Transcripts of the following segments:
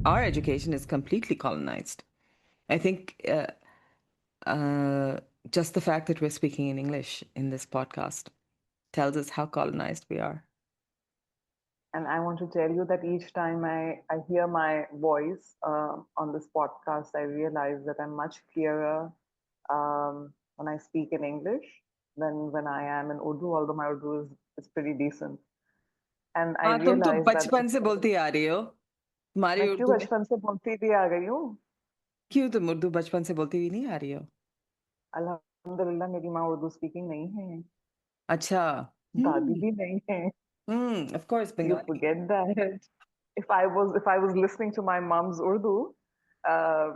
our education is completely colonized. I think just the fact that we're speaking in English in this podcast tells us how colonized we are. And I want to tell you that each time I hear my voice on this podcast, I realize that I'm much clearer when I speak in English than when I am in Urdu, although my Urdu is pretty decent. And I हाँ, तुम तो realize that बचपन से because बोलती आ रही हो, तुम्हारी मैं क्यों उर्दू में बचपन से बोलती भी आ गई हूँ। क्यों तुम उर्दू बचपन से बोलती हुई नहीं आ रही हो? अल्हम्दुलिल्लाह मेरी माँ उर्दू स्पीकिंग नहीं है, अच्छा। दादी हम्म। भी नहीं है। Of course, You Bengali. forget that. If I was listening to my mom's Urdu, um,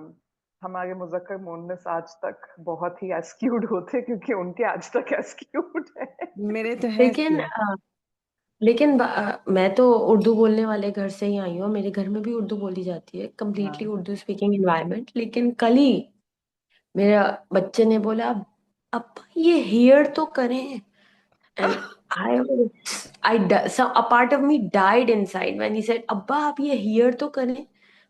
हमारे मुज़क्कर मुअन्नस आज तक बहुत ही एस्क्यूड होते क्योंकि उनके आज तक एस्क्यूड है। मेरे तो है लेकिन क्यों? मैं तो उर्दू बोलने वाले घर से ही आई हूँ, मेरे घर में भी उर्दू बोली जाती है, कम्प्लीटली हाँ उर्दू स्पीकिंग एनवायरनमेंट। लेकिन कल ही मेरा बच्चे ने बोला, अब ये हियर तो करें। And a part of me died inside when he said, अब्बा आप ये हियर तो करें।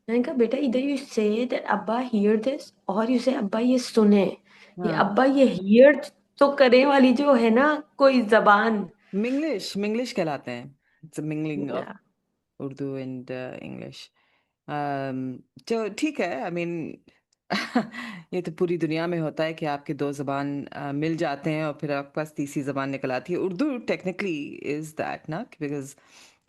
मैंने कहा बेटा इधर यू से दैट अब्बा हियर दिस, और यू से अब्बा ये सुने। ये हाँ, अब्बा ये हियर तो करें वाली जो है ना कोई जबान, मिंग्लिश कहलाते हैं. It's a mingling of Urdu and English. तो ठीक है, I mean, ये तो पूरी दुनिया में होता है कि आपके दो ज़बान मिल जाते हैं और फिर आपके पास तीसरी ज़बान निकल आती है. उर्दू टेक्निकली इज़ दैट ना, because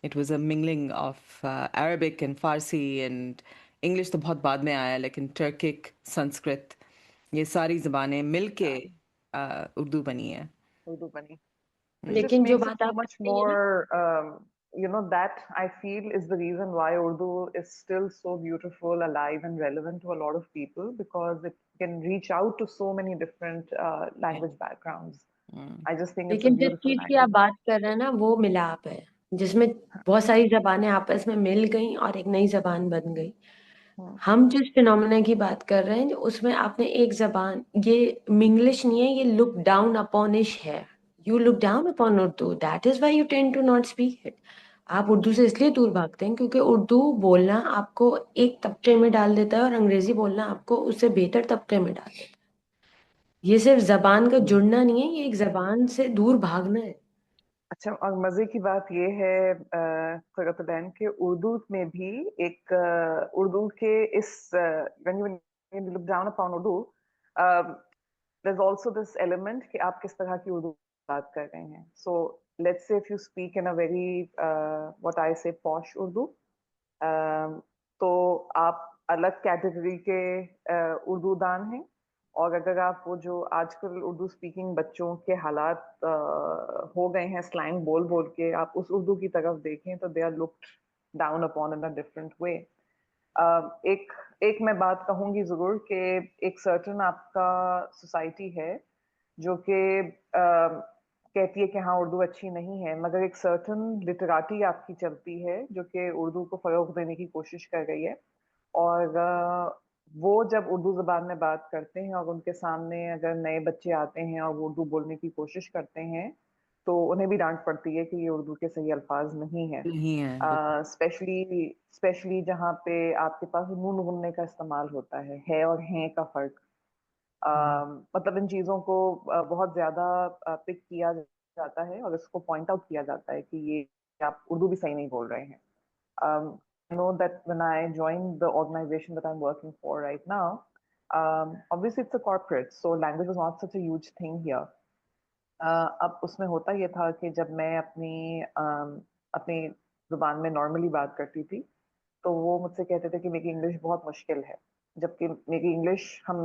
it was a mingling of Arabic and Farsi and English तो बहुत बाद में आया, लेकिन टर्किक, संस्कृत, ये सारी ज़बानें मिल के उर्दू बनी है. उर्दू बनी। Which just लेकिन जो makes it बात so आप much करते हैं ना, more, that I feel is the reason why Urdu is still so beautiful, alive, and relevant to a lot of people because it can reach out to so many different language backgrounds. I just think it's a लेकिन जिस beautiful चीज की आप language. बात कर रहे हैं ना वो मिलाप है, जिसमें बहुत सारी जबानें आपस में मिल गई और एक नई जबान बन गई। Hmm. हम जिस फिनोमेना की बात कर रहे हैं उसमें आपने एक जबान, ये मिंग्लिश नहीं है, ये लुक डाउन अपॉनिश है। You look down upon Urdu, that is why you tend to not speak it. आप उर्दू से इसलिए दूर भागते हैं क्योंकि उर्दू बोलना आपको एक तबके में डाल देता है और अंग्रेजी बोलना आपको उससे बेहतर तबके में डाल देता है। ये सिर्फ जबान का जुड़ना नहीं है, ये एक जबान से दूर भागना है। अच्छा, और मजे की बात ये है क़ुरतुलैन के उर्दू में भी एक उर्दू के इस when you look down upon Urdu, there's also this element कि आप किस तरह की उर्दू बात कर रहे हैं. So let's say if you speak in a very what I say posh Urdu, तो आप अलग कैटेगरी के उर्दू दान हैं. और अगर आप वो जो आजकल उर्दू स्पीकिंग बच्चों के हालात हो गए हैं स्लैंग बोल बोल के, आप उस उर्दू की तरफ देखें तो they are looked down upon in a different way. एक एक मैं बात कहूंगी जरूर कि एक सर्टन आपका सोसाइटी है जो कि कहती है कि हाँ उर्दू अच्छी नहीं है, मगर एक सर्टन लिटरेटी आपकी चलती है जो कि उर्दू को फरोग देने की कोशिश कर रही है. और वो जब उर्दू ज़बान में बात करते हैं और उनके सामने अगर नए बच्चे आते हैं और वो उर्दू बोलने की कोशिश करते हैं तो उन्हें भी डांट पड़ती है कि ये उर्दू के सही अल्फाज नहीं है. नहीं है, बिल्कुल. स्पेशली जहाँ पे आपके पास नून गुन्ने का इस्तेमाल होता है और हैं का फर्क. मतलब इन चीज़ों को बहुत ज़्यादा पिक किया जाता है और इसको पॉइंट आउट किया जाता है कि ये आप उर्दू भी सही नहीं बोल रहे हैं. I know that when I joined the organization that I'm working for right now, obviously it's a corporate, so language was not such a huge thing here. अब उसमें होता ये था कि जब मैं अपनी जुबान में नॉर्मली बात करती थी तो वो मुझसे कहते थे कि मेरी इंग्लिश बहुत मुश्किल है, जबकि मेरी इंग्लिश हम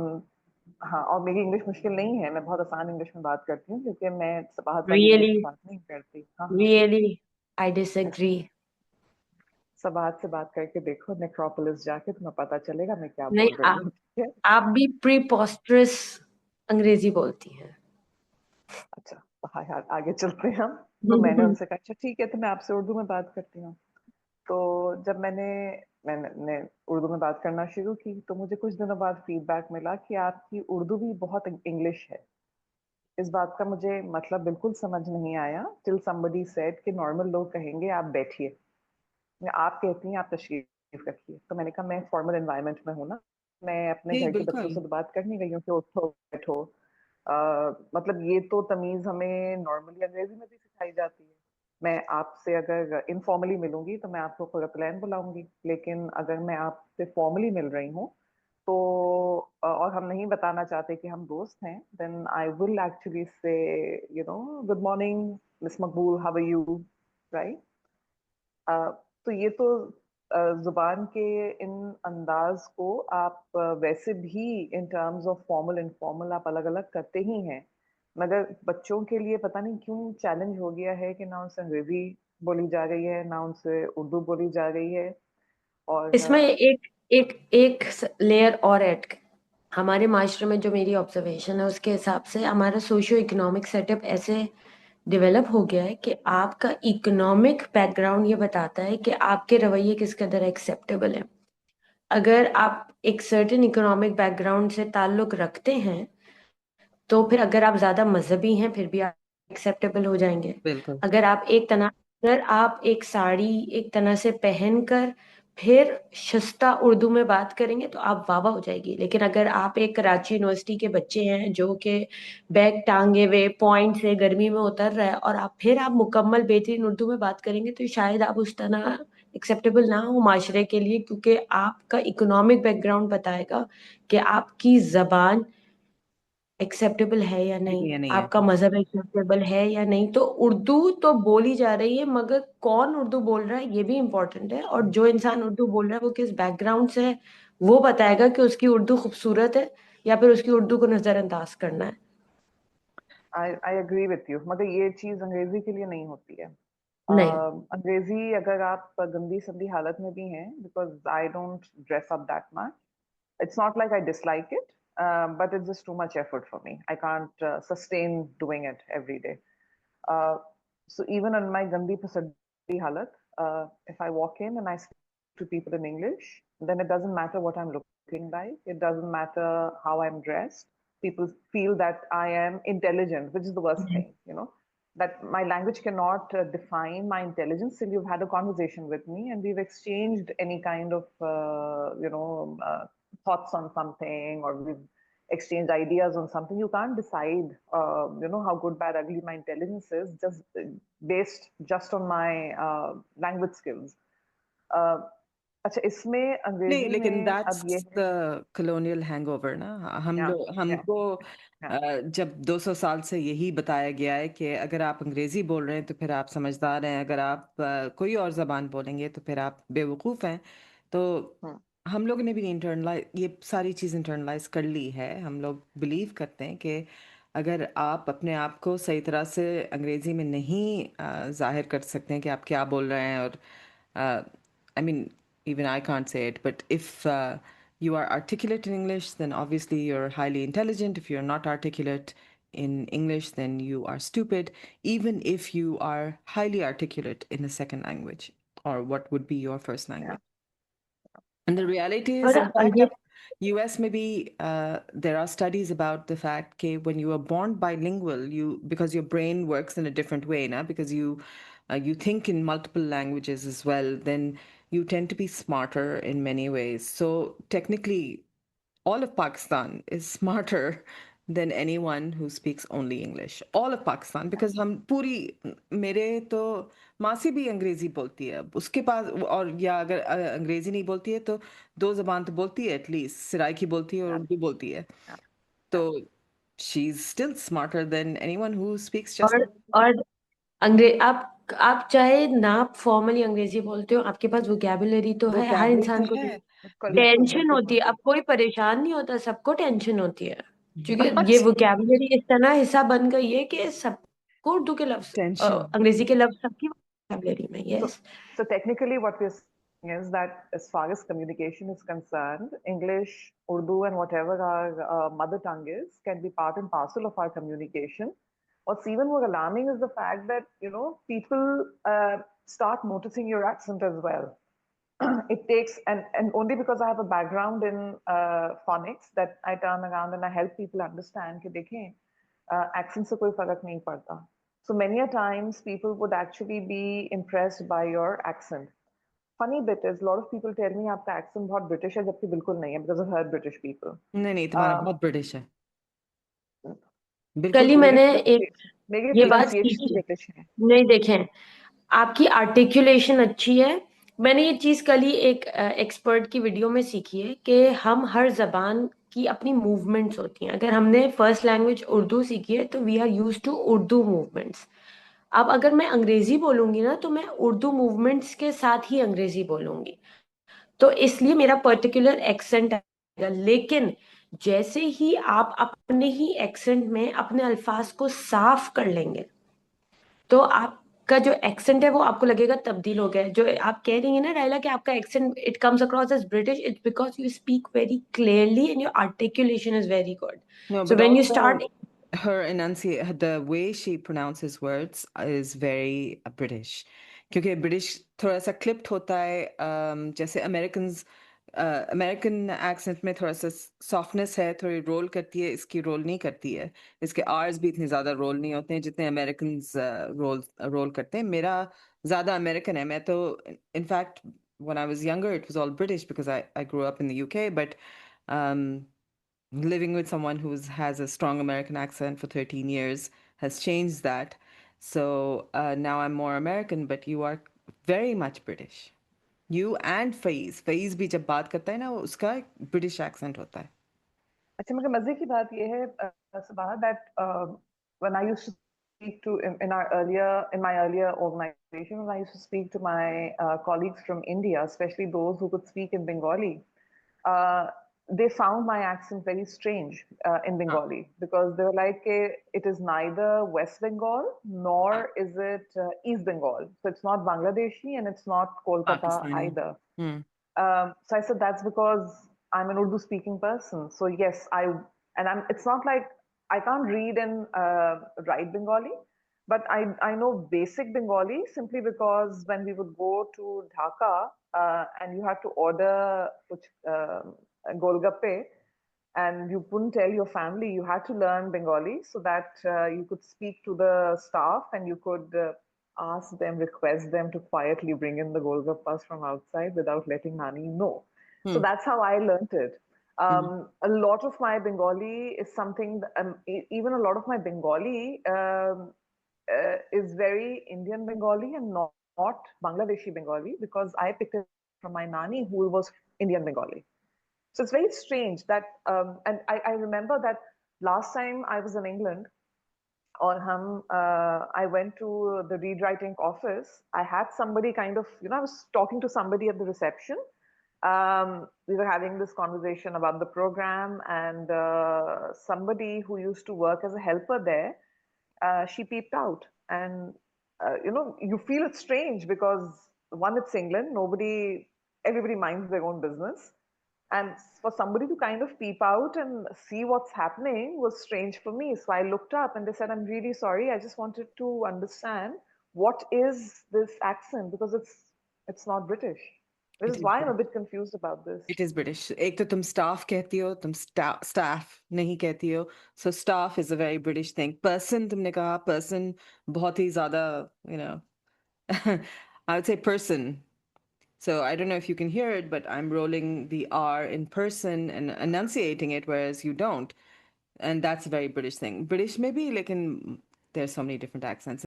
हाँ, और मेरी इंग्लिश मुश्किल नहीं है, मैं बहुत आसान इंग्लिश में बात करती हूँ क्योंकि मैं सबाहत वाली इंग्लिश रियली, में बात नहीं करती. हाँ हाँ, रियली आई डिसएग्री। सबाहत से बात करके देखो नेक्रोपोलिस जाके, तुम्हें पता चलेगा मैं क्या नहीं, बोल रही हूँ. ठीक है. आप भी प्रीपोस्टरस अंग्रेजी बोलती हैं। अच्छा, तो हाँ यार आगे चलते हैं हम. तो मैंने उनसे कहा अच्छा ठीक है तो मैं आपसे उर्दू में बात करती हूँ. तो जब मैंने उर्दू में बात करना शुरू की तो मुझे कुछ दिनों बाद फीडबैक मिला कि आपकी उर्दू भी बहुत इंग्लिश है. इस बात का मुझे मतलब बिल्कुल समझ नहीं आया टिल समबडी सेड कि नॉर्मल लोग कहेंगे आप बैठिए, या आप कहती हैं आप तशरीफ रखिए। तो मैंने कहा मैं फॉर्मल एनवायरनमेंट में हूँ ना, मैं अपने जी, घर के बच्चों बिल्कुल। से तो बात कर नहीं रही हूँ कि उठो बैठो। मतलब ये तो तमीज़ हमें नॉर्मली अंग्रेजी में भी सिखाई जाती है। मैं आपसे अगर इनफॉर्मली मिलूंगी तो मैं आपको खुरतलैन बुलाऊंगी, लेकिन अगर मैं आपसे फॉर्मली मिल रही हूँ तो और हम नहीं बताना चाहते कि हम दोस्त हैं, देन आई विल एक्चुअली से you know good morning miss Maqbool, how are you, right? तो ये तो ज़ुबान के इन अंदाज़ को आप वैसे भी in terms of formal informal आप अलग-अलग करते ही हैं। मगर बच्चों के लिए पता नहीं क्यों चैलेंज हो गया है कि ना उनसे अंग्रेज़ी बोली जा रही है, ना उनसे उर्दू बोली जा रही है। और इसमें एक एक एक लेयर और ऐड, हमारे माशरे में जो मेरी ऑब्जर्वेशन है उसके हिसाब से हमारा सोशियो इकोनॉमिक सेटअप ऐसे डेवलप हो गया है कि आपका इकोनॉमिक बैकग्राउंड ये बताता है कि आपके रवैये किस कदर एक्सेप्टेबल है। अगर आप एक सर्टेन इकोनॉमिक बैकग्राउंड से ताल्लुक रखते हैं तो फिर अगर आप ज्यादा मजहबी हैं फिर भी आप एक्सेप्टेबल हो जाएंगे। बिल्कुल। अगर आप एक साड़ी एक तरह से पहनकर फिर शस्ता उर्दू में बात करेंगे तो आप वाह वाह हो जाएगी। लेकिन अगर आप एक कराची यूनिवर्सिटी के बच्चे हैं जो कि बैग टांगे हुए पॉइंट से गर्मी में उतर रहा है और आप मुकम्मल बेहतरीन उर्दू में बात करेंगे तो शायद आप उस तरह एक्सेप्टेबल ना हो माशरे के लिए, क्योंकि आपका इकोनॉमिक बैकग्राउंड बताएगा कि आपकी जबान एक्सेप्टेबल है या नहीं, ये नहीं है। आपका मजहब एक्सेप्टेबल है या नहीं। तो उर्दू तो बोली जा रही है मगर कौन उर्दू बोल रहा है ये भी इम्पोर्टेंट है, और जो इंसान उर्दू बोल रहा है वो किस बैकग्राउंड से है वो बताएगा कि उसकी उर्दू खूबसूरत है या फिर उसकी उर्दू को नजरअंदाज करना है। आई एग्री विथ यू, मगर ये चीज़ अंग्रेज़ी के लिए नहीं होती है। नहीं। अंग्रेज़ी अगर आप गंदी संदी हालत में भी हैं, because I don't dress up that much. It's not like I dislike it, but it's just too much effort for me. I can't sustain doing it every day. Uh, so even in my gandi pasadi halat, if I walk in and I speak to people in English, then it doesn't matter what I'm looking like. It doesn't matter how I'm dressed. People feel that I am intelligent, which is the worst thing, you know, that my language cannot define my intelligence till you've had a conversation with me and we've exchanged any kind of, thoughts on something, or we've exchanged ideas on something. You can't decide, how good, bad, ugly my intelligence is just based just on my language skills. Uh, अच्छा, इसमें नहीं, अंग्रेजी लेकिन में अब ये that's है। The colonial hangover ना। हम या लोग या हमको या जब 200 साल से यही बताया गया है कि अगर आप अंग्रेजी बोल रहे हैं तो फिर आप समझदार हैं, अगर आप कोई और ज़बान बोलेंगे तो फिर आप बेवकूफ़ हैं। तो हम्म, हम लोगों ने भी ये सारी चीज़ इंटरनलाइज कर ली है। हम लोग बिलीव करते हैं कि अगर आप अपने आप को सही तरह से अंग्रेजी में नहीं ज़ाहिर कर सकते हैं कि आप क्या बोल रहे हैं, और I mean, even I can't say it, but if you are articulate in English, then obviously you're highly intelligent. If you're not articulate in English, then you are stupid, even if you are highly articulate in a second language or what would be your first या language. And the reality is, और in fact, ये US maybe there are studies about the fact that when you are born bilingual, because your brain works in a different way now, because you think in multiple languages as well, then you tend to be smarter in many ways. So technically, all of Pakistan is smarter than anyone who speaks only English. All of Pakistan, because हम पूरी मेरे तो मासी भी अंग्रेजी बोलती है, उसके पास, और या अगर अंग्रेजी नहीं बोलती है तो दो जबान तो बोलती है एटलीस्ट, सराइकी बोलती है और या उर्दू बोलती है। या तो या she is still smarter than anyone who speaks just और और आप चाहे ना फॉर्मली अंग्रेजी बोलते हो, आपके पास वोकैबुलरी तो है, हर वोकैबुलरी इंसान तो को है। बिल्कुल बिल्कुल। टेंशन बिल्कुल। होती है। अब कोई परेशान नहीं होता, सबको टेंशन होती है, क्योंकि ये वोकैबुलरी इस तरह हिस्सा बन गई है कि सबको उर्दू के लफ्ज टेंशन। अंग्रेजी के लफ्ज सबकी वोकैबुलरी में। So, yes. so technically, what we're saying is that as far as communication is concerned, English, Urdu, and whatever our mother tongue is, can be part and parcel of our communication. What's even more alarming is the fact that people start noticing your accent as well. It takes, and only because I have a background in phonics, that I turn around and I help people understand कि देखें accent से कोई फर्क नहीं पड़ता. So many a times people would actually be impressed by your accent. funny bit is a lot of people tell me आपका accent बहुत British है जबकि बिल्कुल नहीं है because I've heard British people. नहीं नहीं तुम्हारा बहुत ब्रिटिश है कल ही बिल्कुल मैंने एक मेरी ये बात pronunciation सीखी British है. नहीं देखें आपकी आर्टिकुलेशन अच्छी है मैंने ये चीज कल ही एक एक्सपर्ट की वीडियो में सीखी है कि हम हर जबान की अपनी मूवमेंट्स होती हैं अगर हमने फर्स्ट लैंग्वेज उर्दू सीखी है तो we are use to Urdu movements अब अगर मैं अंग्रेजी बोलूंगी ना तो मैं उर्दू मूवमेंट्स के साथ ही अंग्रेजी बोलूंगी तो इसलिए मेरा पर्टिकुलर एक्सेंट आएगा लेकिन जैसे ही आप अपने ही एक्सेंट में अपने अल्फाज को साफ कर लेंगे तो आपका जो एक्सेंट है वो आपको लगेगा तब्दील हो गया है जो आप कह रही हैं ना रायला कि आपका accent it comes across as British it's because you speak very clearly and your articulation is very good No, so but when you also start her enunciate the way she pronounces words is very British. क्योंकि British थोड़ा सा clipped होता है जैसे Americans American accent में थोड़ा सा softness है थोड़ी रोल करती है इसकी रोल नहीं करती है इसके आर्स भी इतने ज़्यादा रोल नहीं होते हैं जितने अमेरिकन रोल करते हैं मेरा ज़्यादा अमेरिकन है मैं तो in fact when I was younger it was all British because I grew up in the UK but um, living with someone who has a strong American accent for 13 years has changed that. So now I'm more American, but you are very much British. You and Faiz. Faiz भी जब बात करता है ना उसका British accent होता है. अच्छा मगर मजे की बात ये है Sabah, that when I used to speak to in my earlier organization, when I used to speak to my colleagues from India, especially those who could speak in Bengali, uh, they found my accent very strange in Bengali because they were like, it is neither West Bengal nor is it East Bengal. So it's not Bangladeshi and it's not Kolkata Pakistani. either. Hmm. So I said that's because I'm an Urdu speaking person. So yes, it's not like I can't read and write Bengali, but I know basic Bengali simply because when we would go to Dhaka and you had to order golgappe and you couldn't tell your family, you had to learn Bengali so that you could speak to the staff and you could ask them, request them to quietly bring in the golgappas from outside without letting Nani know. So that's how I learned it. A lot of my Bengali is something, even a lot of my Bengali is very Indian Bengali and not Bangladeshi Bengali because I picked it from my Nani who was Indian Bengali. So it's very strange that, and I remember that last time I was in England, I went to the Read Writing office. I had somebody kind of, I was talking to somebody at the reception. We were having this conversation about the program, and somebody who used to work as a helper there, she peeped out. And, you feel it's strange because one, it's England, everybody minds their own business. And for somebody to kind of peep out and see what's happening was strange for me. So I looked up and they said, I'm really sorry. I just wanted to understand what is this accent because it's not British. This It is is why I'm a British. bit confused about this. It is British. एक तो तुम staff कहती हो, तुम staff नहीं कहती हो. So staff is a very British thing. Person तुमने कहा person बहुत ही ज़्यादा, I would say person. So I don't know if you can hear it, but I'm rolling the R in person and enunciating it, whereas you don't. And that's a very British thing. British maybe like there's so many different accents.